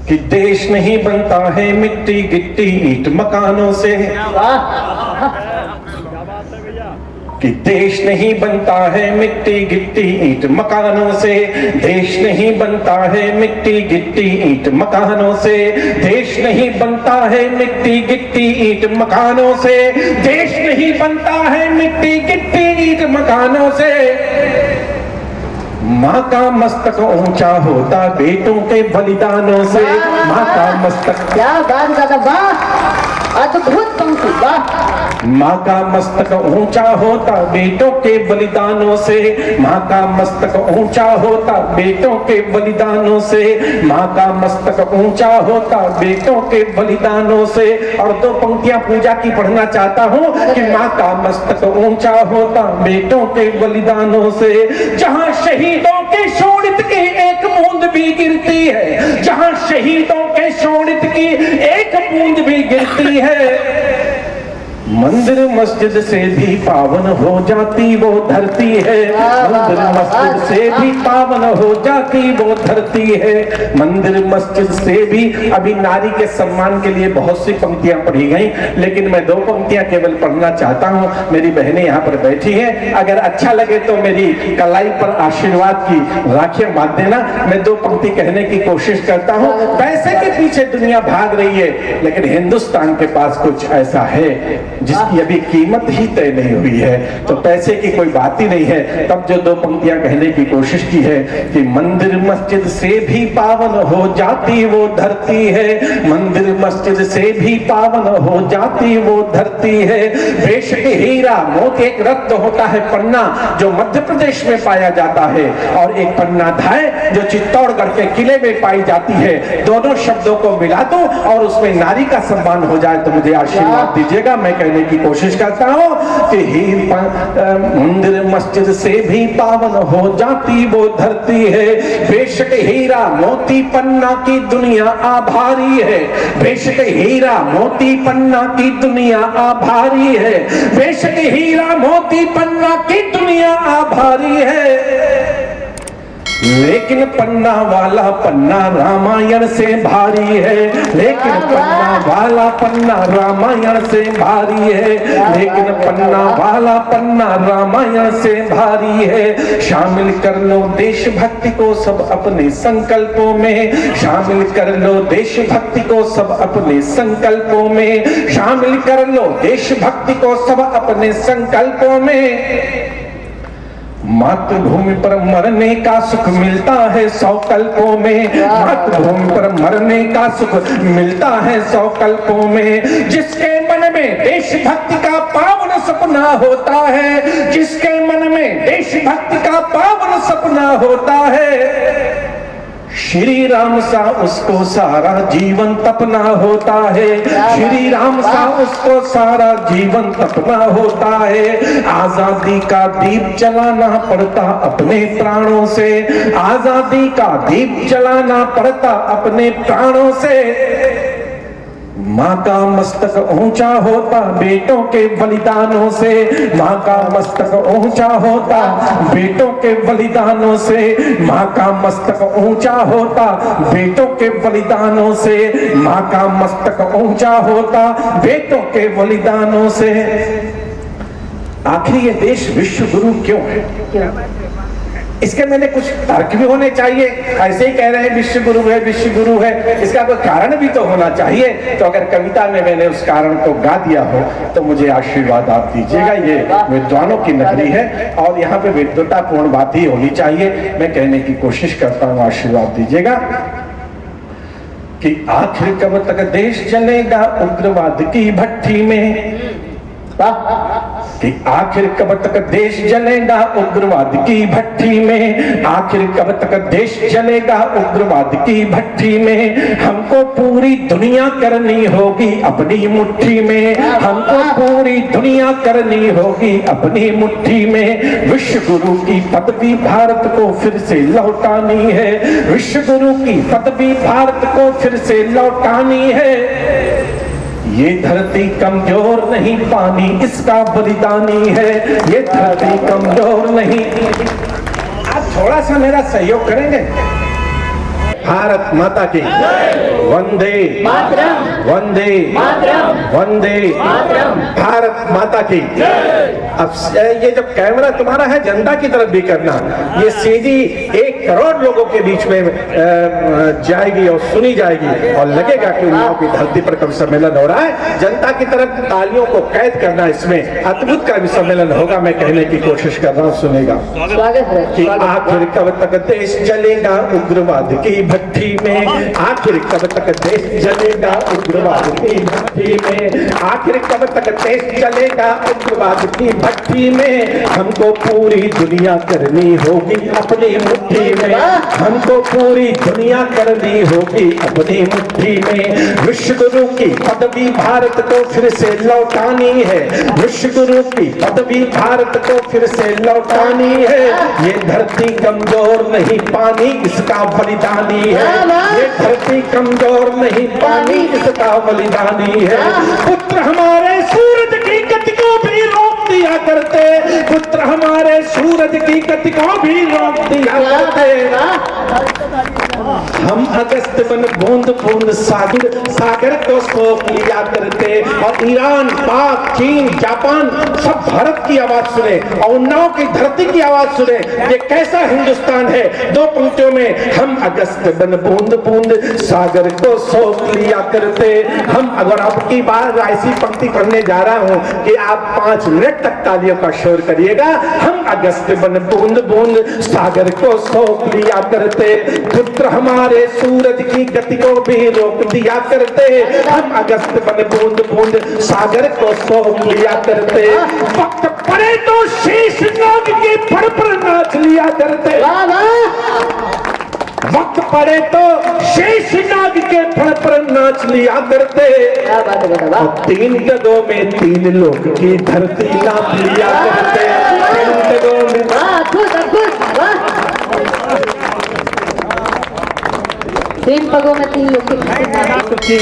कि देश नहीं बनता है मिट्टी गिट्टी ईंट मकानों से, कि देश नहीं बनता है मिट्टी गिट्टी ईंट मकानों से, देश नहीं बनता है मिट्टी गिट्टी ईंट मकानों से, देश नहीं बनता है मिट्टी गिट्टी ईंट मकानों से, देश नहीं बनता है मिट्टी गिट्टी ईंट मकानों से। माँ का मस्तक ऊंचा होता बेटों के बलिदानों से, माँ का मस्तक, क्या बात दादा, वाह अद्भुत पंक्ति, वाह। माँ का मस्तक ऊंचा होता बेटों के बलिदानों से, माँ का मस्तक ऊंचा होता बेटों के बलिदानों से, माँ का मस्तक ऊंचा होता बेटों के बलिदानों से। और दो पंक्तियां पूजा की पढ़ना चाहता हूँ कि माँ का मस्तक ऊंचा होता बेटों के बलिदानों से, जहाँ शहीदों के शोणित की एक बूंद भी गिरती है, जहाँ शहीदों के शोणित की एक बूंद भी गिरती है, मंदिर मस्जिद से भी पावन हो जाती वो धरती है, मंदिर मस्जिद से भी पावन हो जाती वो धरती है, मंदिर मस्जिद से भी। अभी नारी के सम्मान के लिए बहुत सी पंक्तियां पढ़ी गई, लेकिन मैं दो पंक्तियां केवल पढ़ना चाहता हूं। मेरी बहनें यहाँ पर बैठी हैं, अगर अच्छा लगे तो मेरी कलाई पर आशीर्वाद की राखियां बांध देना। मैं दो पंक्ति कहने की कोशिश करता हूँ। पैसे के पीछे दुनिया भाग रही है, लेकिन हिंदुस्तान के पास कुछ ऐसा है जिसकी अभी कीमत ही तय नहीं हुई है, तो पैसे की कोई बात ही नहीं है। तब जो दो पंक्तियां कहने की कोशिश की है कि मंदिर मस्जिद से भी पावन हो जाती वो धरती है, मंदिर मस्जिद से भी पावन हो जाती वो धरती है, बेशक हीरा मोती एक रत्न होता है पन्ना जो मध्य प्रदेश में पाया जाता है, और एक पन्ना धाय जो चित्तौड़गढ़ के किले में पाई जाती है। दोनों शब्दों को मिला दो और उसमें नारी का सम्मान हो जाए तो मुझे आशीर्वाद दीजिएगा। मैं कहने की कोशिश करता हूं कि मंदिर मस्जिद से भी पावन हो जाती वो धरती है, बेशक हीरा मोती पन्ना की दुनिया आभारी है, बेशक हीरा मोती पन्ना की दुनिया आभारी है, बेशक हीरा मोती पन्ना की दुनिया आभारी है, लेकिन पन्ना वाला पन्ना रामायण से भारी है, लेकिन पन्ना वाला पन्ना रामायण से भारी है, लेकिन पन्ना वाला पन्ना रामायण से भारी है। शामिल कर लो देशभक्ति को सब अपने संकल्पों में, शामिल कर लो देशभक्ति को सब अपने संकल्पों में, शामिल कर लो देशभक्ति को सब अपने संकल्पों में। मातृभूमि पर मरने का सुख मिलता है 100 कल्पों में, मातृभूमि पर मरने का सुख मिलता है 100 कल्पों में। जिसके मन में देशभक्ति का पावन सपना होता है, जिसके मन में देशभक्ति का पावन सपना होता है, श्री राम सा उसको सारा जीवन तपना होता है, श्री राम सा उसको सारा जीवन तपना होता है। आजादी का दीप जलाना पड़ता अपने प्राणों से, आजादी का दीप जलाना पड़ता अपने प्राणों से। माँ का मस्तक ऊंचा होता बेटों के बलिदानों से, माँ का मस्तक ऊंचा होता बेटों के बलिदानों से, माँ का मस्तक ऊंचा होता बेटों के बलिदानों से, माँ का मस्तक ऊंचा होता बेटों के बलिदानों से। आखिर ये देश विश्व गुरु क्यों है? इसके मैंने कुछ तर्क भी होने चाहिए। ऐसे ही कह रहे हैं विश्व गुरु है, विश्व गुरु है, इसका कोई कारण भी तो होना चाहिए। तो अगर कविता में मैंने उस कारण को गा दिया हो तो मुझे आशीर्वाद आप दीजिएगा। ये विद्वानों की नगरी है और यहाँ पे विद्वतापूर्ण बात ही होनी चाहिए। मैं कहने की कोशिश करता हूँ, आशीर्वाद दीजिएगा कि आखिर कब तक देश चलेगा उग्रवाद की भट्टी में, कि आखिर कब तक देश जलेगा उग्रवाद की भट्टी में, आखिर कब तक देश जलेगा उग्रवाद की भट्टी में। हमको पूरी दुनिया करनी होगी अपनी मुट्ठी में, हमको पूरी दुनिया करनी होगी अपनी मुट्ठी में। विश्व गुरु की पदवी भारत को फिर से लौटानी है, विश्व गुरु की पदवी भारत को फिर से लौटानी है। ये धरती कमजोर नहीं, पानी इसका बलिदानी है, ये धरती कमजोर नहीं। आप थोड़ा सा मेरा सहयोग करेंगे? भारत माता की वंदे मातरम, वंदे मातरम, वंदे मातरम। भारत माता की। अब ये जब कैमरा तुम्हारा है जनता की तरफ भी करना, ये सीधी 1 करोड़ लोगों के बीच में जाएगी और सुनी जाएगी और लगेगा कि उन्नाव की धरती पर कवि सम्मेलन हो रहा है। जनता की तरफ तालियों को कैद करना, इसमें अद्भुत कवि सम्मेलन होगा। मैं कहने की कोशिश कर रहा हूँ, सुनेगा स्वागत है, कि स्वागत। आखिर कब तक देश जलेगा उग्रवाद की भट्टी में, आखिर कब तक देश जलेगा उग्रवाद की भट्टी में, आखिर कब तक देश जलेगा उग्रवाद की भट्टी में। हमको पूरी दुनिया करनी होगी अपनी मुट्ठी में, हमको पूरी दुनिया करनी होगी अपनी मुट्ठी में। विश्व गुरु की पदवी भारत को फिर से लौटानी है, विश्व गुरु की पदवी भारत को फिर से लौटानी है। ये धरती कमजोर नहीं, पानी इसका बलिदानी है, ये धरती कमजोर नहीं, पानी इसका बलिदानी है। पुत्र हमारे सूरज की गति को भी रोक दिया करते, पुत्र हमारे सूरज की गति को भी रोक दिया करते। हम अगस्त बन बूंद बूंद सागर को सोख लिया करते। और ईरान, पाक, चीन, जापान सब भारत की आवाज सुने और उन्नाव की धरती की आवाज सुने। ये कैसा हिंदुस्तान है। 2 पंक्तियों में, हम अगस्त बन बूंद बूंद सागर को सोख लिया करते। हम अगर आपकी बार ऐसी पंक्ति पढ़ने जा रहा हूं कि आप 5 मिनट तक तालियों का शोर करिएगा। हम अगस्त बन बूंद बूंद सागर को सोख लिया करते, पुत्र हमारे सूरज की गति को भी रोक दिया करते। हम अगस्त बन बूंद बूंद सागर को सोख लिया करते। वक्त पड़े तो शीश नाग के फड़ पर नाच लिया करते, वक्त पड़े तो शेष नाग के फड़ पर नाच लिया करते। क्या बात है बेटा, वाह। 3 गगों में 3 लोग की धरती नाप लिया करते, 3 गगों में। वाह, अद्भुत, अद्भुत, वाह। 3 पगों में 3 लोग की धरती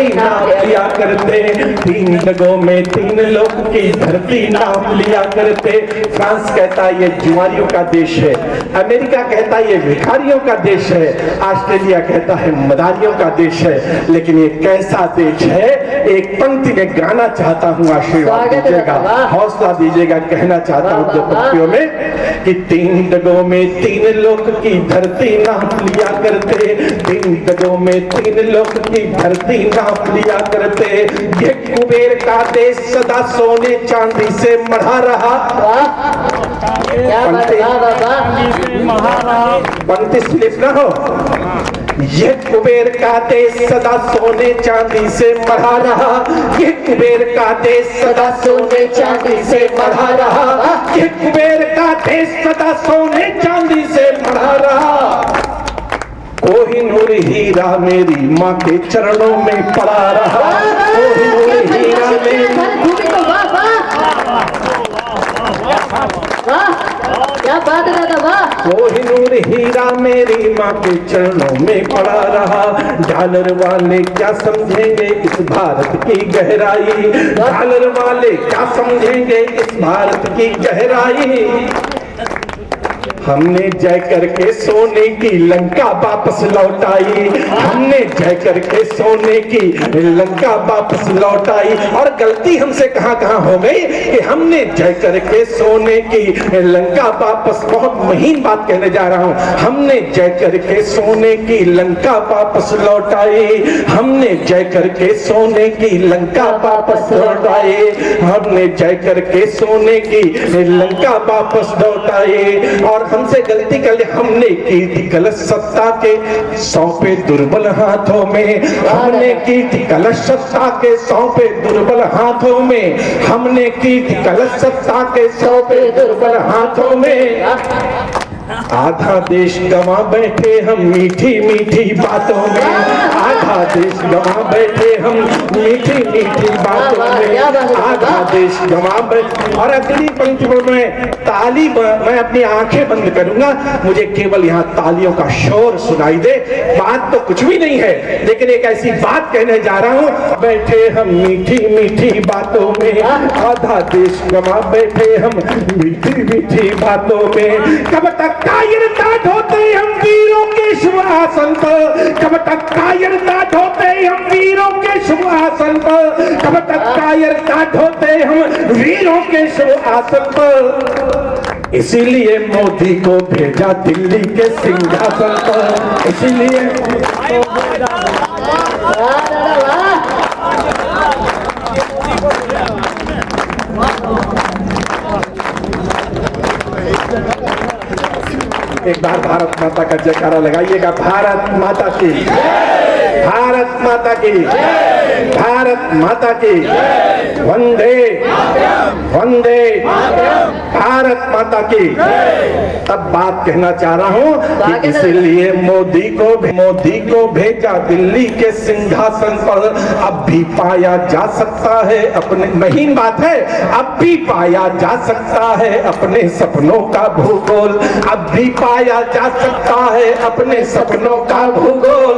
नाप लिया करते, 3 जगहों में 3 लोग की धरती नाप लिया करते। फ्रांस कहता है ये जुआरियों का देश है, अमेरिका कहता है ये भिखारियों का देश है, ऑस्ट्रेलिया कहता है मदारियों का देश है। लेकिन ये कैसा देश है, एक पंक्ति में गाना चाहता हूँ, आशीर्वाद दीजिएगा, हौसला दीजिएगा। कहना चाहता हूँ 2 पंक्तियों में कि 3 जगहों में 3 लोग की धरती नाप लिया करते, 3 जगहों में 3 लोग की धरती नाप लिया करते। ये कुबेर का देश सदा सोने चांदी से मढ़ा रहा। क्या बात है, वाह, वाह, वाह। पंक्ति स्लिप ना हो। ये कुबेर का देश सदा सोने चांदी से मढ़ा रहा, ये कुबेर का देश सदा सोने चांदी से मढ़ा रहा, ये कुबेर का देश सदा सोने चांदी से मढ़ा रहा। कोहिनूर हीरा मेरी माँ के चरणों में पड़ा रहा, कोहिनूर हीरा मेरी। क्या बात है दादा, वाह। कोहिनूर हीरा मेरी माँ के चरणों में पड़ा रहा। डॉलर वाले क्या समझेंगे इस भारत की गहराई, डॉलर वाले क्या समझेंगे इस भारत की गहराई। हमने जय करके सोने की लंका वापस लौटाई, हमने जय करके सोने की लंका वापस लौटाई। और गलती हमसे कहां हो गई कि हमने जय करके सोने की लंका वापस, बहुत महीन बात कहने जा रहा हूं, हमने जय करके सोने की लंका वापस लौटाई, हमने जय करके सोने की लंका वापस लौटाई, हमने जय करके सोने की लंका वापस लौटाई। और हमसे गलती कर ली, हमने कीर्ति कलश सत्ता के सौंपे दुर्बल हाथों में, हमने कीर्ति कलश सत्ता के सौंपे दुर्बल हाथों में, हमने कीर्ति कलश सत्ता के सौंपे दुर्बल हाथों में। आधा देश गंवा बैठे हम मीठी मीठी बातों में, आधा देश गंवा बैठे हम मीठी मीठी बातों में, आधा देश गंवा बैठे। और अगली पंक्ति में मैं ताली, मैं अपनी आंखें बंद करूंगा, मुझे केवल यहाँ तालियों का शोर सुनाई दे। बात तो कुछ भी नहीं है, लेकिन एक ऐसी बात कहने जा रहा हूँ, बैठे हम मीठी मीठी बातों में, आधा देश गंवा बैठे हम मीठी मीठी बातों में। कब तक तक कायरता ढोते हम वीरों के शुभ आसन पर, कब तक कायरता ढोते हम वीरों के शुभ आसन पर, कब तक कायरता ढोते हम वीरों के शुभ आसन पर। इसीलिए मोदी को भेजा दिल्ली के सिंहासन पर, इसीलिए एक बार भारत माता का जयकारा लगाइएगा। भारत माता की, भारत माता की, भारत माता की, वंदे वंदे भारत माता की। अब बात कहना चाह रहा हूं कि इसलिए मोदी को भेजा दिल्ली के सिंहासन पर। अब भी पाया जा सकता है अपने, महीन बात है, अब भी पाया जा सकता है अपने सपनों का भूगोल, अब भी पाया जा सकता है अपने सपनों का भूगोल।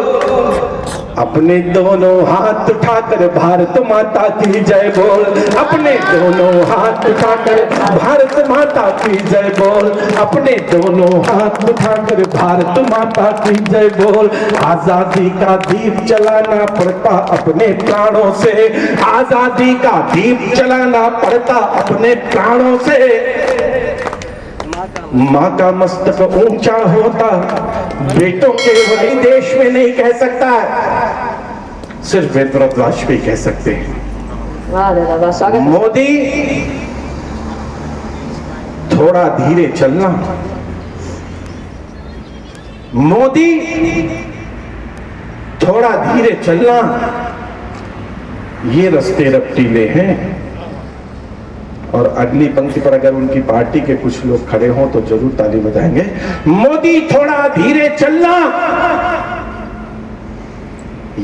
अपने दोनों हाथ उठाकर भारत माता की जय बोल, अपने दोनों हाथ उठाकर भारत माता की जय बोल, अपने दोनों हाथ उठाकर भारत माता की जय बोल। आजादी का दीप जलाना पड़ता अपने प्राणों से, आजादी का दीप जलाना पड़ता अपने प्राणों से। माँ का मस्तक ऊंचा होता बेटों के वही देश में नहीं कह सकता, सिर्फ वेदव्रत वाजपेयी कह सकते हैं। मोदी थोड़ा धीरे चलना, मोदी थोड़ा धीरे चलना, ये रास्ते रफ्तीले हैं। और अगली पंक्ति पर अगर उनकी पार्टी के कुछ लोग खड़े हों तो जरूर ताली बजाएंगे। मोदी थोड़ा धीरे चलना,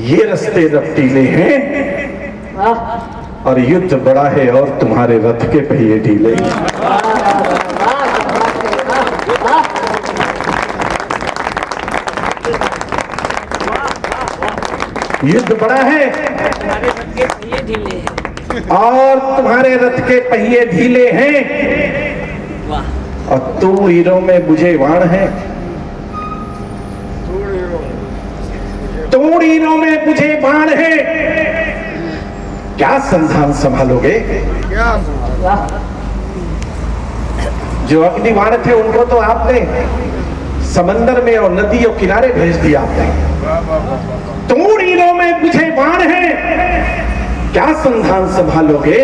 ये रास्ते रफ्तीले हैं और युद्ध बड़ा है और तुम्हारे रथ के पहिए ढीले। युद्ध बड़ा है और तुम्हारे रथ के पहिए ढीले हैं और तू हीरों में बुझे बाण है, तू हीरों में बुझे बाण है। क्या संधान संभालोगे? जो अग्नि बाण थे उनको तो आपने समंदर में और नदियों किनारे भेज दिया आपने। तू हीरों में बुझे बाण है, क्या संधान संभालोगे?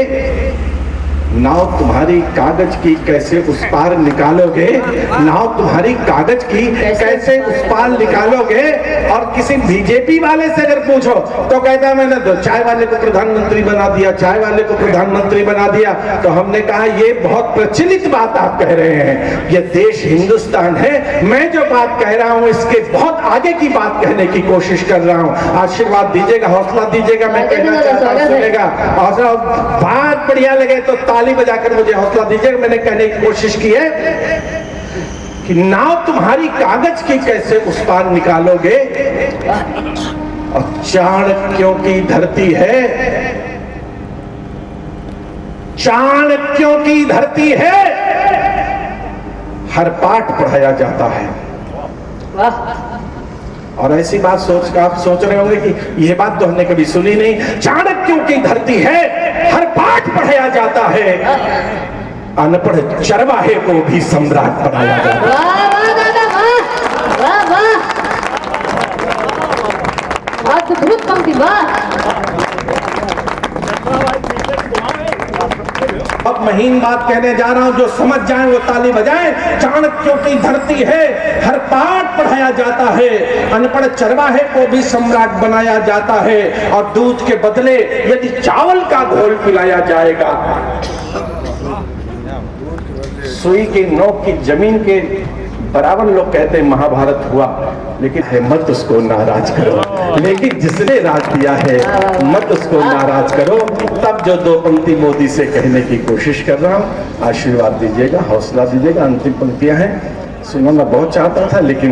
नाव तुम्हारी कागज की कैसे उस पार निकालोगे, नाव तुम्हारी कागज की कैसे उस पार निकालोगे। और किसी बीजेपी वाले से अगर पूछो तो कहता है मैंने तो चाय वाले को प्रधानमंत्री बना दिया, चाय वाले को प्रधानमंत्री बना दिया। तो हमने कहा ये बहुत प्रचलित बात आप कह रहे हैं, ये देश हिंदुस्तान है। मैं जो बात कह रहा हूँ इसके बहुत आगे की बात कहने की कोशिश कर रहा हूँ। आशीर्वाद दीजिएगा, हौसला दीजिएगा, मैं कहना चाहता हूँ, सुनेगा। हौसला बात बढ़िया लगे तो ताली बजाकर मुझे हौसला दीजिएगा। मैंने कहने की कोशिश की है कि नाव तुम्हारी कागज की कैसे उस पार निकालोगे। और चाणक्यों की धरती है, चाणक्यों की धरती है, हर पाठ पढ़ाया जाता है। और ऐसी बात आप सोच रहे होंगे कि यह बात तो हमने कभी सुनी नहीं। चाणक्यों की धरती है, हर पाठ पढ़ाया जाता है, अनपढ़ चरवाहे को भी सम्राट बनाया जाता है। अद्भुत पंक्ति, अब महीन बात कहने जा रहा हूं, जो समझ जाए वो ताली बजाएं। चाणक्यों की धरती है, हर पाठ पढ़ाया जाता है, अनपढ़ चरवाहे को भी सम्राट बनाया जाता है। और दूध के बदले यदि चावल का घोल पिलाया जाएगा, सुई की नोक की जमीन के बराबर लोग कहते हैं महाभारत हुआ। लेकिन है मत उसको नाराज करो, लेकिन जिसने राज दिया है मत उसको नाराज करो। तब जो दो पंक्ति मोदी से कहने की कोशिश कर रहा हूं, आशीर्वाद दीजिएगा, हौसला दीजिएगा। अंतिम पंक्तियां हैं, सुनना मैं बहुत चाहता था लेकिन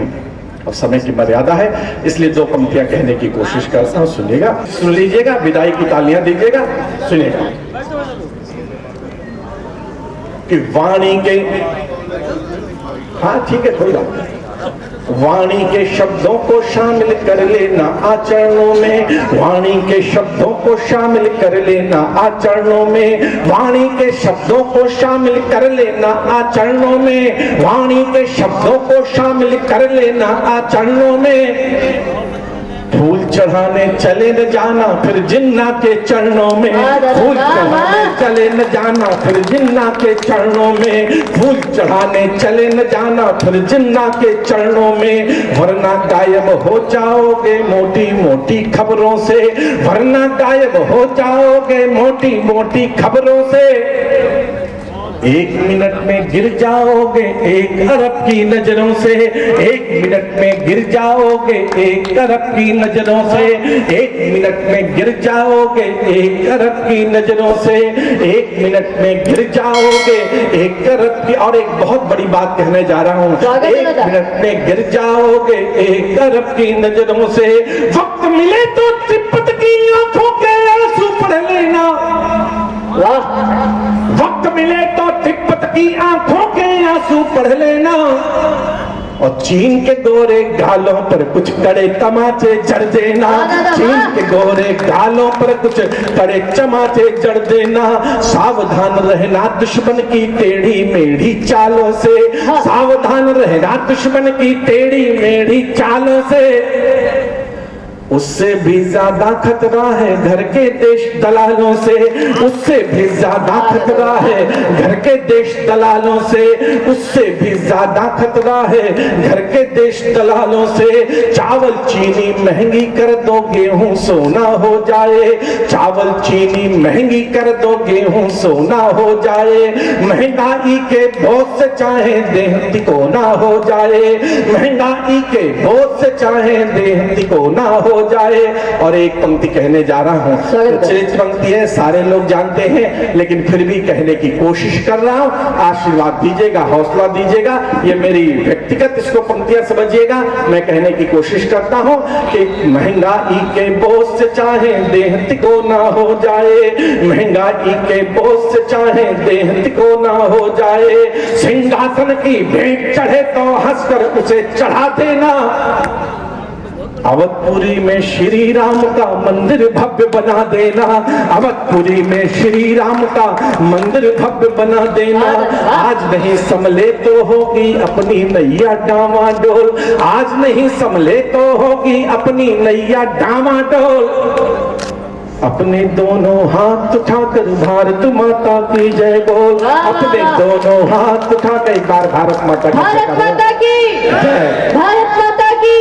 अब समय की मर्यादा है, इसलिए दो पंक्तियां कहने की कोशिश करता हूं। सुनिएगा, सुन लीजिएगा, विदाई की तालियां दीजिएगा, सुनिएगा। कि वाणी के हाँ ठीक है, कोई बात नहीं। वाणी के शब्दों को शामिल कर लेना आचरणों में, वाणी के शब्दों को शामिल कर लेना आचरणों में, वाणी के शब्दों को शामिल कर लेना आचरणों में, वाणी के शब्दों को शामिल कर लेना आचरणों में। फूल चढ़ाने चले न जाना फिर जिन्ना के चरणों में, फूल चढ़ाने चले न जाना फिर जिन्ना के चरणों में, फूल चढ़ाने चले न जाना फिर जिन्ना के चरणों में, वरना गायब हो जाओगे मोटी मोटी खबरों से, वरना गायब हो जाओगे मोटी मोटी खबरों से। एक मिनट में गिर जाओगे एक अरब की नजरों से, एक मिनट में गिर जाओगे एक अरब की नजरों से, एक मिनट में गिर जाओगे एक अरब की नजरों से, एक मिनट में गिर जाओगे एक अरब की। और एक बहुत बड़ी बात कहने जा रहा हूँ, एक मिनट में गिर जाओगे एक अरब की नजरों से। वक्त मिले तो तिब्बत की आंखों के आंसू पढ़ लेना, वक्त मिले तो तिब्बत की आंखों के आंसू पढ़ लेना, और चीन के गोरे गालों पर कुछ कड़े तमाचे जड़ देना, चीन के गोरे गालों पर कुछ कड़े तमाचे जड़ देना। सावधान रहना दुश्मन की टेढ़ी मेढ़ी चालों से, सावधान रहना दुश्मन की टेढ़ी मेढ़ी चालों से। उससे भी ज्यादा खतरा है घर के देश दलालों से, उससे भी ज्यादा खतरा है घर के देश दलालों से, उससे भी ज्यादा खतरा है घर के देश दलालों से। चावल चीनी महंगी कर दो गेहूं सोना हो जाए, चावल चीनी महंगी कर दो गेहूं सोना हो जाए, महंगाई के बोझ से चाहे देह तिकोना हो जाए, महंगाई के बोझ से चाहे देह तिकोना हो जाए। और एक पंक्ति कहने जा रहा हूँ, प्रचलित पंक्ति है, सारे लोग जानते हैं, लेकिन फिर भी कहने की कोशिश कर रहा हूँ। आशीर्वाद दीजिएगा, हौसला दीजिएगा, ये मेरी व्यक्तिगत इसको पंक्तियां समझिएगा। मैं कहने की कोशिश करता हूँ कि महंगाई के बोझ से चाहे देह तिकोना हो जाए, महंगाई के बोझ से चाहे देह तिकोना हो जाए, सिंहासन की भेंट चढ़े तो हंसकर उसे चढ़ा देना। अवधपुरी में श्री राम का मंदिर भव्य बना देना, अवधपुरी में श्री राम का मंदिर भव्य बना देना। आज नहीं संभले तो होगी अपनी नैया डामाडोल, आज नहीं संभले तो होगी अपनी नैया डामाडोल। अपने दोनों हाथ उठाकर भारत माता की जय बोल, अपने दोनों हाथ उठाकर एक बार भारत माता की भारत माता की, भारत माता की।